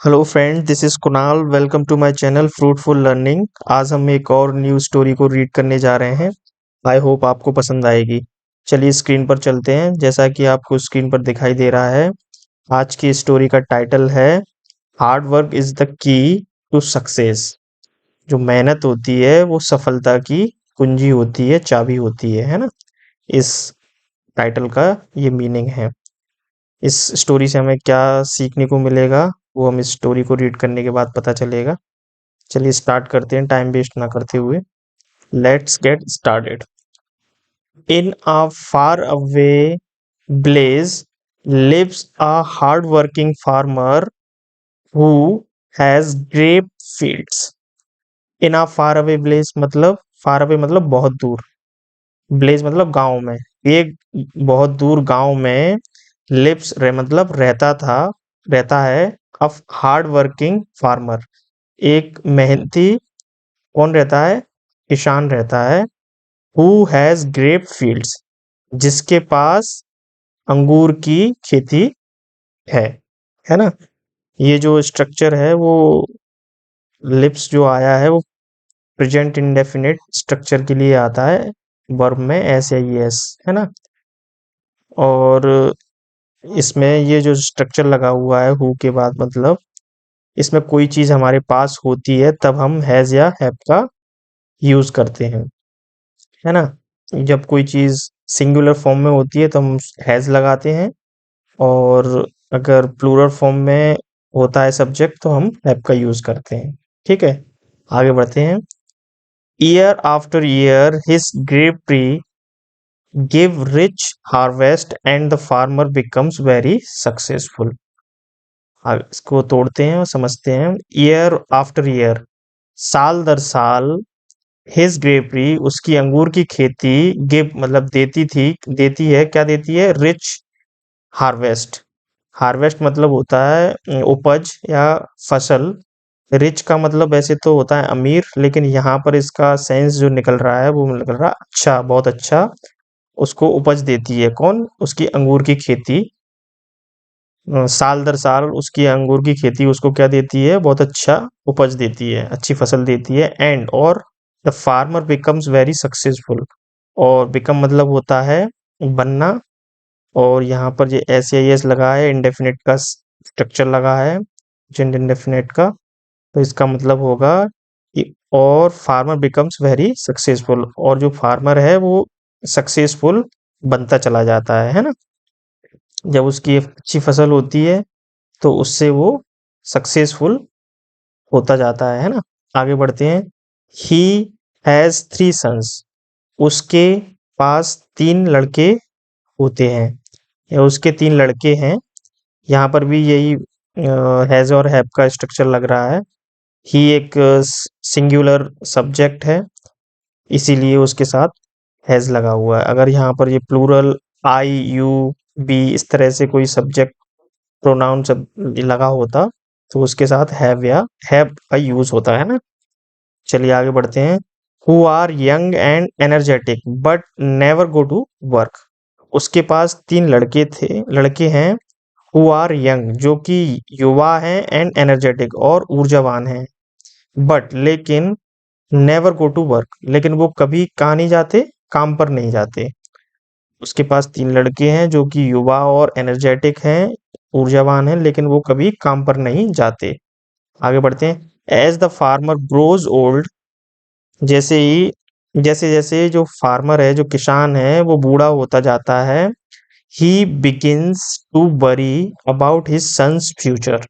Hello friend, this is Kunal. Welcome to my channel fruitful learning. आज हम एक और न्यू स्टोरी को रीड करने जा रहे हैं। आई होप आपको पसंद आएगी। चलिए स्क्रीन पर चलते हैं। जैसा कि आपको स्क्रीन पर दिखाई दे रहा है, आज की स्टोरी का टाइटल है hard work is the key to success. जो मेहनत होती है वो सफलता की कुंजी होती है, चाबी होती है ना। इस टाइटल का ये मीनिंग है। इस स्टोरी से हमें क्या सीखने को मिलेगा, वो हम इस स्टोरी को रीड करने के बाद पता चलेगा। चलिए स्टार्ट करते हैं टाइम वेस्ट ना करते हुए। Let's get started. In a far away place lives a hard working farmer who has grape fields. In a far away place मतलब, फार अवे मतलब बहुत दूर, ब्लेज मतलब गांव में। एक बहुत दूर गांव में लिव्स रह मतलब रहता था, रहता है। अ हार्ड वर्किंग फार्मर, एक मेहनती, कौन रहता है, किसान रहता है। हु हैज ग्रेप फील्ड्स, जिसके पास अंगूर की खेती है है ना। ये जो स्ट्रक्चर है वो लिप्स जो आया है वो प्रेजेंट इंडेफिनिट स्ट्रक्चर के लिए आता है, वर्ब में एस या ई एस, है ना। और इसमें ये जो स्ट्रक्चर लगा हुआ है हु के बाद, मतलब इसमें कोई चीज हमारे पास होती है तब हम हैज या हैव का यूज करते हैं, है ना। जब कोई चीज सिंगुलर फॉर्म में होती है तो हम हैज लगाते हैं, और अगर प्लूरल फॉर्म में होता है सब्जेक्ट तो हम हैव का यूज करते हैं। ठीक है, आगे बढ़ते हैं। Year after year his grape tree give rich harvest and the farmer becomes very successful. इसको तोड़ते हैं और समझते हैं। ईयर आफ्टर ईयर, साल दर साल, हिज ग्रेपरी उसकी अंगूर की खेती, गिव मतलब देती थी, देती है, क्या देती है, रिच हार्वेस्ट। हार्वेस्ट मतलब होता है उपज या फसल। रिच का मतलब वैसे तो होता है अमीर, लेकिन यहाँ पर इसका सेंस जो निकल रहा है वो निकल रहा है अच्छा, बहुत अच्छा। उसको उपज देती है कौन, उसकी अंगूर की खेती। साल दर साल उसकी अंगूर की खेती उसको क्या देती है, बहुत अच्छा उपज देती है, अच्छी फसल देती है। एंड और the farmer becomes very successful. और बिकम मतलब होता है बनना, और यहाँ पर ये एस या एस लगा है, इंडेफिनिट का स्ट्रक्चर लगा है, जेंड इंडेफिनिट का। तो इसका मतलब होगा कि और फार्मर बिकम्स वेरी सक्सेसफुल, और जो फार्मर है वो सक्सेसफुल बनता चला जाता है ना। जब उसकी अच्छी फसल होती है तो उससे वो सक्सेसफुल होता जाता है ना। आगे बढ़ते हैं। ही हैज थ्री सन्स, उसके पास तीन लड़के होते हैं, या उसके तीन लड़के हैं। यहाँ पर भी यही हैज और हैव का स्ट्रक्चर लग रहा है। ही एक सिंगुलर सब्जेक्ट है, इसीलिए उसके साथ हैज लगा हुआ है। अगर यहाँ पर ये प्लूरल आई यू बी इस तरह से कोई सब्जेक्ट प्रोनाउन सब लगा होता तो उसके साथ हैव या हैव का यूज होता है ना। चलिए आगे बढ़ते हैं। Who are young and energetic but never go to work. उसके पास तीन लड़के थे, लड़के हैं। हु आर यंग जो कि युवा हैं, एंड एनर्जेटिक और ऊर्जावान हैं। बट लेकिन, नेवर गो टू वर्क लेकिन वो कभी कहाँ नहीं जाते, काम पर नहीं जाते। उसके पास तीन लड़के हैं जो कि युवा और एनर्जेटिक हैं, ऊर्जावान हैं, लेकिन वो कभी काम पर नहीं जाते। आगे बढ़ते हैं। As the farmer grows old, जैसे ही, जैसे जैसे जो फार्मर है, जो किसान है, वो बूढ़ा होता जाता है। He begins to worry about his sons future.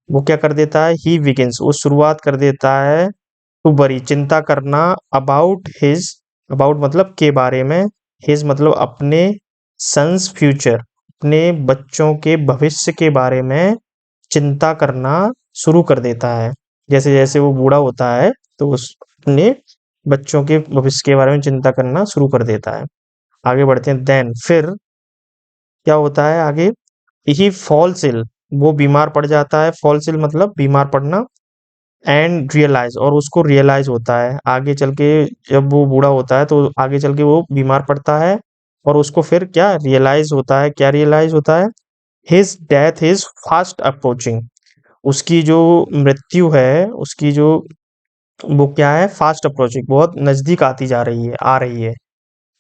वो क्या कर देता है, ही बिगिंस वो शुरुआत कर देता है, टू वरी चिंता करना, अबाउट हिज, अबाउट मतलब के बारे में, हिज मतलब अपने, सन्स फ्यूचर अपने बच्चों के भविष्य के बारे में चिंता करना शुरू कर देता है। जैसे जैसे वो बूढ़ा होता है तो उस अपने बच्चों के भविष्य के बारे में चिंता करना शुरू कर देता है। आगे बढ़ते हैं। देन फिर क्या होता है आगे, ही फॉल्स इल, वो बीमार पड़ जाता है। फॉल्स इल मतलब बीमार पड़ना। एंड रियलाइज और उसको रियलाइज होता है आगे चल के, जब वो बूढ़ा होता है तो आगे चल के वो बीमार पड़ता है, और उसको फिर क्या रियलाइज होता है, क्या रियलाइज होता है, his death is fast approaching. उसकी जो मृत्यु है, उसकी जो वो क्या है, फास्ट अप्रोचिंग, बहुत नजदीक आती जा रही है, आ रही है।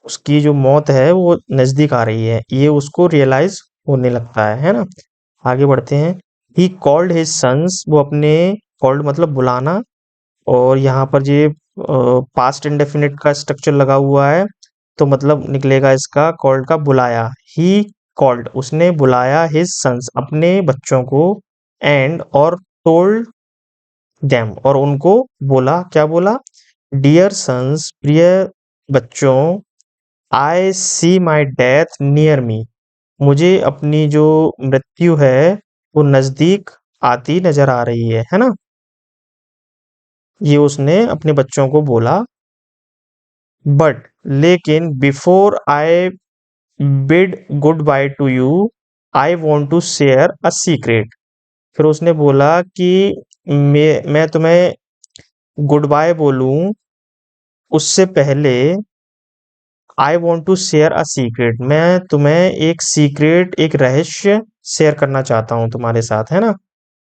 उसकी जो मौत है वो नजदीक आ रही है, ये उसको रियलाइज होने लगता है ना। आगे बढ़ते हैं। ही कॉल्ड हिज सन्स, वो अपने, कॉल्ड मतलब बुलाना, और यहाँ पर ये पास्ट इंडेफिनिट का स्ट्रक्चर लगा हुआ है, तो मतलब निकलेगा इसका कॉल्ड का बुलाया। ही कॉल्ड, उसने बुलाया, हिज सन्स, अपने बच्चों को, एंड और टोल्ड देम, और उनको बोला, क्या बोला, डियर सन्स, प्रिय बच्चों, आई सी माई डेथ नियर मी, मुझे अपनी जो मृत्यु है वो नजदीक आती नजर आ रही है ना। ये उसने अपने बच्चों को बोला। बट लेकिन before I bid goodbye to you, I want to share a secret, फिर उसने बोला कि मैं तुम्हें गुड बाय बोलूं उससे पहले, I want to share a secret, मैं तुम्हें एक सीक्रेट, एक रहस्य शेयर करना चाहता हूँ तुम्हारे साथ, है ना।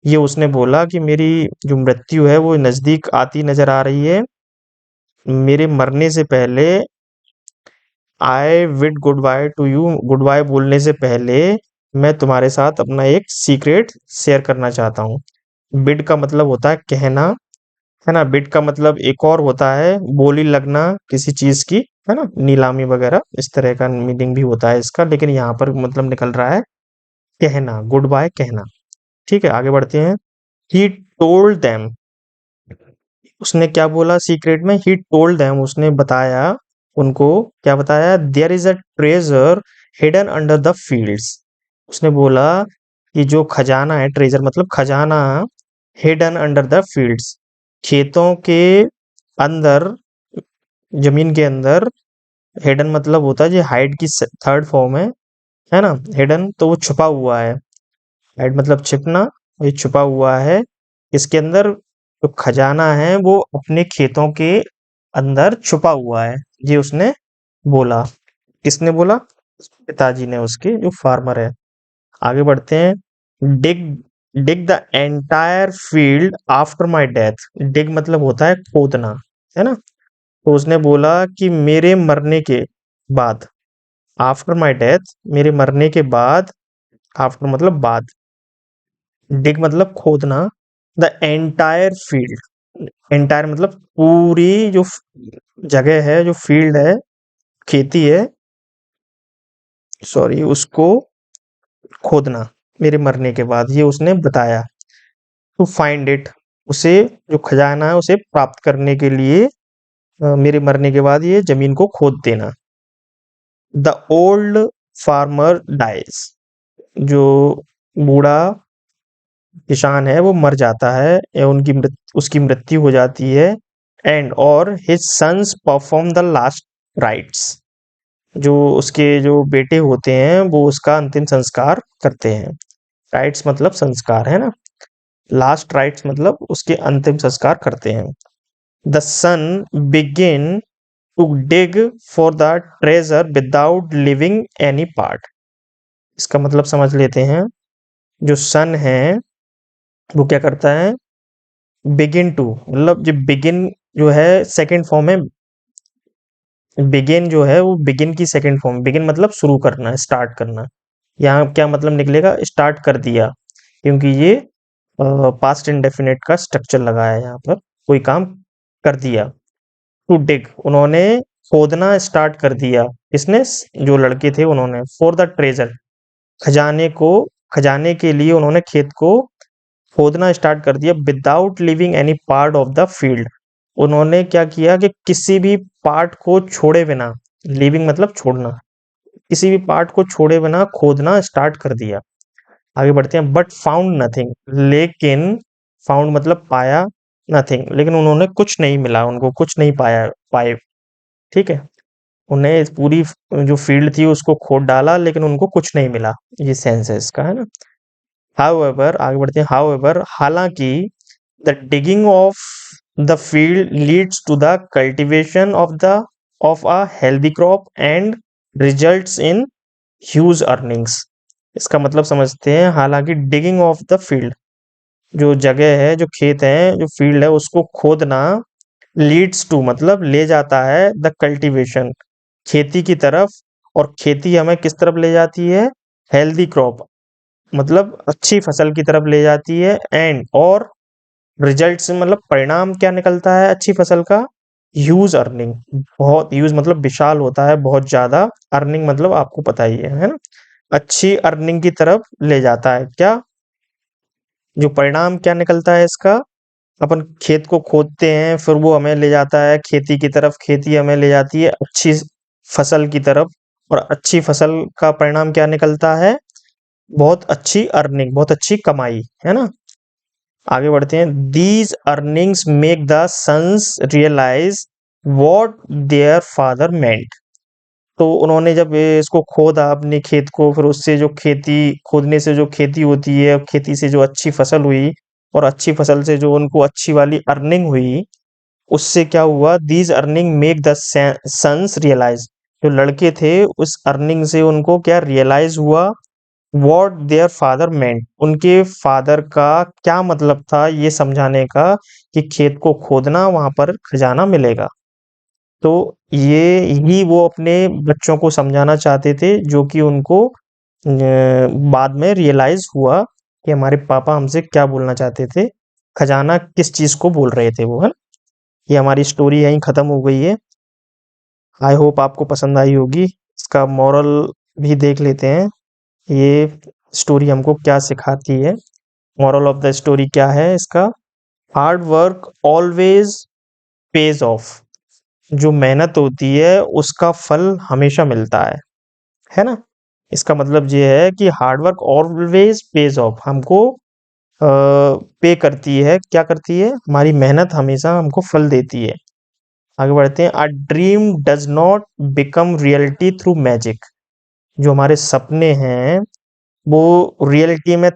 ये उसने बोला कि मेरी जो मृत्यु है वो नजदीक आती नजर आ रही है, मेरे मरने से पहले, I bid goodbye to you, goodbye बोलने से पहले मैं तुम्हारे साथ अपना एक सीक्रेट शेयर करना चाहता हूँ। बिड का मतलब होता है कहना, है ना। बिड का मतलब एक और होता है बोली लगना किसी चीज की, है ना, नीलामी वगैरह, इस तरह का मीनिंग भी होता है इसका, लेकिन यहाँ पर मतलब निकल रहा है कहना, गुड बाय कहना। ठीक है, आगे बढ़ते हैं। ही टोल्ड देम, उसने क्या बोला सीक्रेट में, ही टोल्ड देम, उसने बताया उनको, क्या बताया, there is a treasure hidden under the fields, उसने बोला कि जो खजाना है, ट्रेजर मतलब खजाना, हिडन अंडर द फील्ड्स, खेतों के अंदर, जमीन के अंदर, हिडन मतलब होता है जी हाइड की थर्ड फॉर्म है ना। हिडन तो वो छुपा हुआ है, हाइड मतलब छिपना, ये छुपा हुआ है। इसके अंदर जो खजाना है वो अपने खेतों के अंदर छुपा हुआ है, ये उसने बोला। किसने बोला, पिताजी ने, उसके जो फार्मर है। आगे बढ़ते हैं। Dig dig the entire field after my death, dig मतलब होता है खोदना, है ना। तो उसने बोला कि मेरे मरने के बाद, आफ्टर माई डेथ, मेरे मरने के बाद, आफ्टर मतलब बाद, डिग मतलब खोदना, द एंटायर फील्ड, एंटायर मतलब पूरी जो जगह है, जो फील्ड है, खेती है, सॉरी, उसको खोदना मेरे मरने के बाद, ये उसने बताया। टू फाइंड इट, उसे, जो खजाना है उसे प्राप्त करने के लिए, मेरे मरने के बाद ये जमीन को खोद देना। द ओल्ड फार्मर डाइज, जो बूढ़ा किसान है वो मर जाता है, या उसकी मृत्यु हो जाती है। एंड और his sons perform the last rites, जो उसके जो बेटे होते हैं वो उसका अंतिम संस्कार करते हैं। राइट्स मतलब संस्कार, है ना। लास्ट राइट्स मतलब उसके अंतिम संस्कार करते हैं। The son begin to dig for the treasure without leaving any part, इसका मतलब समझ लेते हैं। जो सन है वो क्या करता है, बिगिन टू मतलब, जो बिगिन जो है सेकंड फॉर्म है, बिगिन जो है वो बिगिन की सेकंड फॉर्म, बिगिन मतलब शुरू करना, स्टार्ट करना। यहाँ क्या मतलब निकलेगा, स्टार्ट कर दिया, क्योंकि ये पास्ट इंडेफिनिट का स्ट्रक्चर लगा है यहाँ पर, कोई काम कर दिया। टू डिग, उन्होंने खोदना स्टार्ट कर दिया, किसने, जो लड़के थे उन्होंने, फॉर द ट्रेजर, खजाने को, खजाने के लिए उन्होंने खेत को खोदना स्टार्ट कर दिया, without leaving any part of the field, उन्होंने क्या किया कि किसी भी पार्ट को छोड़े बिना, लिविंग मतलब छोड़ना, किसी भी पार्ट को छोड़े बिना खोदना स्टार्ट कर दिया। आगे बढ़ते हैं। बट फाउंड नथिंग, लेकिन, फाउंड मतलब पाया, नथिंग लेकिन उन्होंने कुछ नहीं मिला, उनको कुछ नहीं पाए। ठीक है, उन्हें इस पूरी जो फील्ड थी उसको खोद डाला, लेकिन उनको कुछ नहीं मिला, ये सेंस है इसका, है ना। हाउएवर, आगे बढ़ते हैं। हाउएवर, हालांकि, the digging of the field leads to the cultivation of a healthy crop and results in huge earnings, इसका मतलब समझते हैं। हालांकि डिगिंग ऑफ द फील्ड, जो जगह है, जो खेत है, जो फील्ड है, उसको खोदना लीड्स टू मतलब ले जाता है द कल्टीवेशन खेती की तरफ। और खेती हमें किस तरफ ले जाती है? हेल्दी क्रॉप मतलब अच्छी फसल की तरफ ले जाती है। एंड और रिजल्ट से मतलब परिणाम क्या निकलता है अच्छी फसल का? Huge earning. बहुत ह्यूज मतलब विशाल होता है, बहुत ज्यादा। अर्निंग मतलब आपको पता ही है ना? अच्छी अर्निंग की तरफ ले जाता है क्या? जो परिणाम क्या निकलता है इसका? अपन खेत को खोदते हैं, फिर वो हमें ले जाता है खेती की तरफ, खेती हमें ले जाती है अच्छी फसल की तरफ। और अच्छी फसल का परिणाम क्या निकलता है? बहुत अच्छी अर्निंग, बहुत अच्छी कमाई, है ना? आगे बढ़ते हैं। These earnings make the sons realise what their father meant. तो उन्होंने जब इसको खोदा अपने खेत को, फिर उससे जो खेती खोदने से जो खेती होती है, खेती से जो अच्छी फसल हुई, और अच्छी फसल से जो उनको अच्छी वाली अर्निंग हुई, उससे क्या हुआ? These earning make the sons realise. जो लड़के थे उस अर्निंग से उनको क्या रियलाइज हुआ? वॉट देयर फादर मेंट, उनके फादर का क्या मतलब था ये समझाने का कि खेत को खोदना वहां पर खजाना मिलेगा। तो ये ही वो अपने बच्चों को समझाना चाहते थे, जो कि उनको बाद में रियलाइज हुआ कि हमारे पापा हमसे क्या बोलना चाहते थे, खजाना किस चीज को बोल रहे थे वो, है ना? ये हमारी स्टोरी यहीं खत्म हो गई है। आई होप आपको पसंद आई होगी। इसका मॉरल भी देख लेते हैं, ये स्टोरी हमको क्या सिखाती है। मॉरल ऑफ द स्टोरी क्या है इसका? Hard work always page of. जो मेहनत होती है उसका फल हमेशा मिलता है ना? इसका मतलब ये है कि hard work always page of, हमको पे करती है, क्या करती है? हमारी मेहनत हमेशा हमको फल देती है। आगे बढ़ते हैं। A dream does not become reality through magic. जो हमारे सपने हैं वो रियलिटी में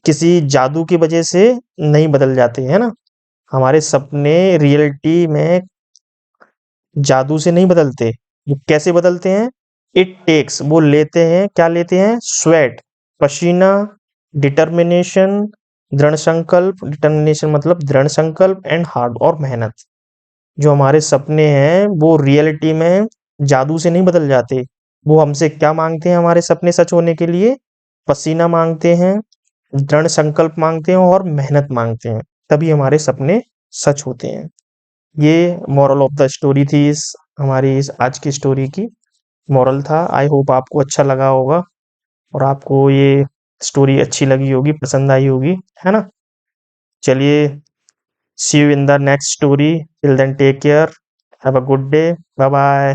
किसी जादू की वजह से नहीं बदल जाते, है ना? हमारे सपने रियलिटी में जादू से नहीं बदलते। वो कैसे बदलते हैं? इट टेक्स, वो लेते हैं, क्या लेते हैं? स्वेट, पसीना, डिटर्मिनेशन, दृढ़ संकल्प। डिटर्मिनेशन मतलब दृढ़ संकल्प, एंड हार्ड और मेहनत। जो हमारे सपने हैं वो रियलिटी में जादू से नहीं बदल जाते। वो हमसे क्या मांगते हैं हमारे सपने सच होने के लिए? पसीना मांगते हैं, दृढ़ संकल्प मांगते हैं और मेहनत मांगते हैं। तभी हमारे सपने सच होते हैं। ये मॉरल ऑफ द स्टोरी थी इस हमारी इस आज की स्टोरी की। मॉरल था। आई होप आपको अच्छा लगा होगा और आपको ये स्टोरी अच्छी लगी होगी, पसंद आई होगी, है ना? चलिए, see you in the next story. Till then take care, have a good day, bye bye.